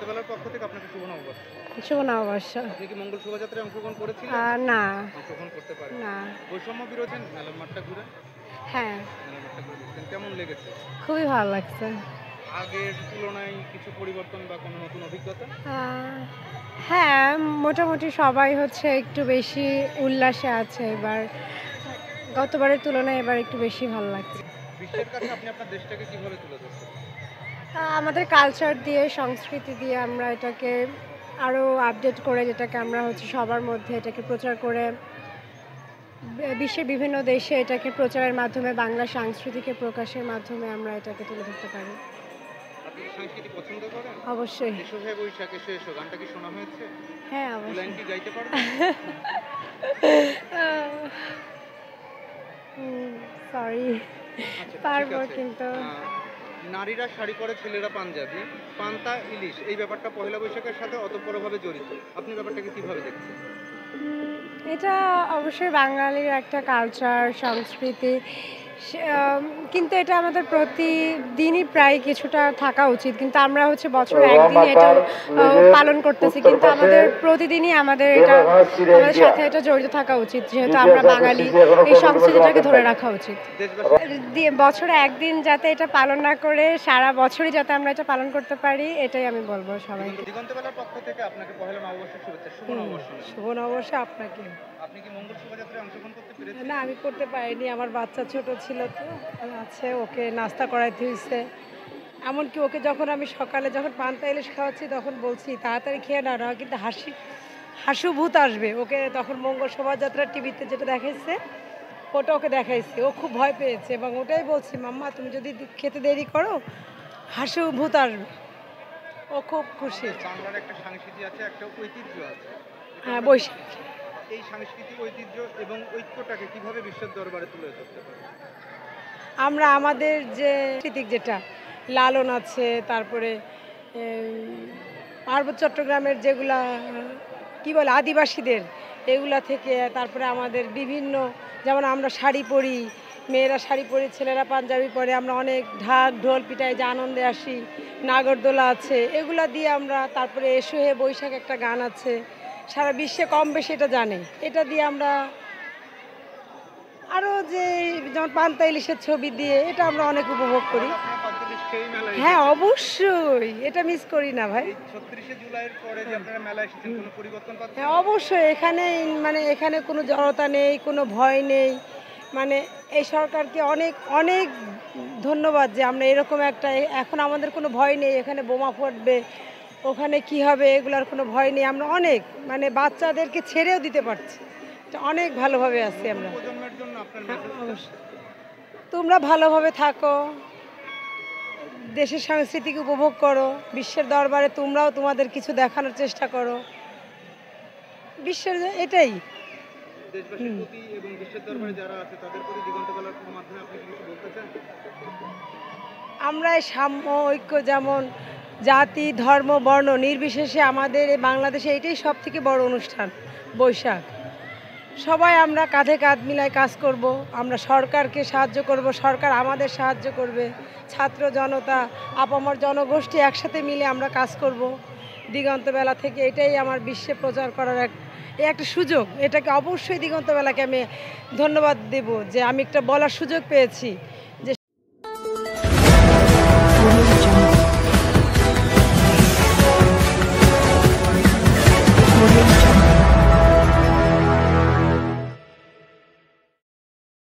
দিগন্তবেলার পক্ষ থেকে আপনাকে শুভ নববর্ষ। শুভ নববর্ষ। আপনি কি মঙ্গল শোভাযাত্রায় অংশগ্রহণ করেছিলেন? না। অংশগ্রহণ করতে পারেন না। বৈষম্য বিরোধী মেলার মাঠটা ঘুরে? হ্যাঁ, মেলার মাঠটা ঘুরে দেখছেন, কেমন লেগেছে? খুবই ভালো লাগছে। আগের তুলনায় কিছু পরিবর্তন বা কোনো নতুন অভিজ্ঞতা? হ্যাঁ, মোটামুটি সবাই হচ্ছে একটু বেশি উল্লাসে আছে এবার। গতবারের তুলনায় এবার একটু বেশি ভালো লাগছে। বিশ্বের কাছে আপনি আপনার দেশটাকে কিভাবে তুলে ধরছেন? আমাদের কালচার দিয়ে, সংস্কৃতি দিয়ে আমরা এটাকে আরও আপডেট করে, যেটাকে আমরা হচ্ছে সবার মধ্যে এটাকে প্রচার করে বিশ্বের বিভিন্ন দেশে এটাকে প্রচারের মাধ্যমে, বাংলা সংস্কৃতিকে প্রকাশের মাধ্যমে আমরা এটাকে তুলে ধরতে পারি। আপনি কি সংস্কৃতি পছন্দ করেন? অবশ্যই। এসো হে বৈশাখ এসো এসো গানটা কি শোনা হয়েছে? হ্যাঁ, দু অবশ্যই। লাইন কি গাইতে পারবেন? সরি, আচ্ছা, ঠিক পারবো আছে। কিন্তু নারীরা শাড়ি পরে, ছেলেরা পাঞ্জাবি, পান্তা ইলিশ, এই ব্যাপারটা পহেলা বৈশাখের সাথে ওতপ্রোতভাবে জড়িত। আপনি ব্যাপারটাকে কিভাবে দেখছেন? এটা অবশ্যই বাঙালির একটা কালচার, সংস্কৃতি। কিন্তু এটা আমাদের প্রতিদিনই প্রায় কিছুটা থাকা উচিত। কিন্তু আমরা হচ্ছে বছরে একদিন এটা পালন করতেছি। কিন্তু আমাদের প্রতিদিনই আমাদের এটা আমাদের সাথে এটা জড়িত থাকা উচিত। যেহেতু আমরা বাঙালি, এই সংস্কৃতিটাকে ধরে রাখা উচিত। বছরে একদিন যাতে এটা পালন না করে সারা বছরই যাতে আমরা এটা পালন করতে পারি, এটাই আমি বলবো সবাইকে। দিগন্তবেলার পক্ষ থেকে আপনাকে পহেলা নববর্ষের শুভেচ্ছা। শুভ নববর্ষ। শুভ নববর্ষ আপনাকে। আপনি কি মঙ্গল শোভাযাত্রায় অংশগ্রহণ করতে পেরেছেন? না, আমি করতে পারিনি। আমার বাচ্চা ছোট ছিল তো আছে, ওকে নাস্তা করাইতে হয়েছে। এমনকি ওকে যখন আমি সকালে যখন পান্তা ইলিশ খাওয়াচ্ছি তখন বলছি তাড়াতাড়ি খেয়ে না, না কিন্তু হাসু ভূত আসবে। ওকে তখন মঙ্গল শোভাযাত্রা টিভিতে যেটা দেখাইছে ওটা ওকে দেখাইছি, ও খুব ভয় পেয়েছে এবং ওটাই বলছি, মাম্মা তুমি যদি খেতে দেরি করো হাসু ভূত আসবে। ও খুব খুশি। বাংলার একটা সংস্কৃতি আছে, একটা ঐতিহ্য আছে। হ্যাঁ, বৈশাখ। এই সাংস্কৃতিক ঐতিহ্য এবং ঐক্যটাকে কিভাবে বিশ্বের দরবারে তুলে ধরতে পারে? আমরা আমাদের যে সাংস্কৃতিক যেটা লালন আছে, তারপরে পার্বত্য চট্টগ্রামের যেগুলা কি বলে আদিবাসীদের, এগুলা থেকে তারপরে আমাদের বিভিন্ন, যেমন আমরা শাড়ি পরি, মেয়েরা শাড়ি পরি, ছেলেরা পাঞ্জাবি পরে, আমরা অনেক ঢাক ঢোল পিটাই যে আনন্দে আসি, নাগরদোলা আছে, এগুলা দিয়ে আমরা, তারপরে এসো হে বৈশাখ একটা গান আছে, সারা বিশ্বে কম বেশি এটা জানে, এটা দিয়ে আমরা আরও যে যেমন পান্তা ইলিশের ছবি দিয়ে এটা আমরা অনেক উপভোগ করি। আপনারা পান্তা ইলিশ খেয়েই মেলায় হ্যাঁ, এসেছেন। অবশ্যই, এটা মিস করি না ভাই। এই 36শে জুলাইয়ের পরে যে আপনারা মেলায় এসেছেন, কোনো পরিবর্তন পাচ্ছেন? হ্যাঁ, অবশ্যই। এখানে কোনো জড়তা নেই, কোনো ভয় নেই। মানে এই সরকারকে অনেক অনেক ধন্যবাদ যে আমরা এরকম একটা, এখন আমাদের কোনো ভয় নেই, এখানে বোমা ফুটবে, ওখানে কি হবে, এগুলার কোনো ভয় নেই। আমরা অনেক বাচ্চাদেরকে ছেড়েও দিতে পারছি, অনেক ভালোভাবে আছি আমরা। প্রজন্মের জন্য আপনার হ্যাঁ, মেসেজটা? অবশ্যই। তোমরা ভালোভাবে থাকো, দেশের সংস্কৃতিকে উপভোগ করো, বিশ্বের দরবারে তোমরাও তোমাদের কিছু দেখানোর চেষ্টা করো, বিশ্বের এটাই। দেশবাসীর প্রতি এবং বিশ্বের দরবারে যারা আছে তাদের প্রতি দিগন্তবেলার মাধ্যমে আপনি কি কিছু বলতে চান? আমরা এই সাম্য ঐক্য, যেমন জাতি ধর্ম বর্ণ নির্বিশেষে আমাদের এই বাংলাদেশে এটাই সব থেকে বড় অনুষ্ঠান বৈশাখ। সবাই আমরা কাঁধে কাঁধ মিলায় কাজ করব, আমরা সরকারকে সাহায্য করব, সরকার আমাদের সাহায্য করবে, ছাত্র জনতা আপামর জনগোষ্ঠী একসাথে মিলে আমরা কাজ করব দিগন্তবেলা থেকে। এটাই আমার বিশ্বে প্রচার করার একটা সুযোগ। এটাকে অবশ্যই দিগন্তবেলাকে আমি ধন্যবাদ দেব যে আমি একটা বলার সুযোগ পেয়েছি।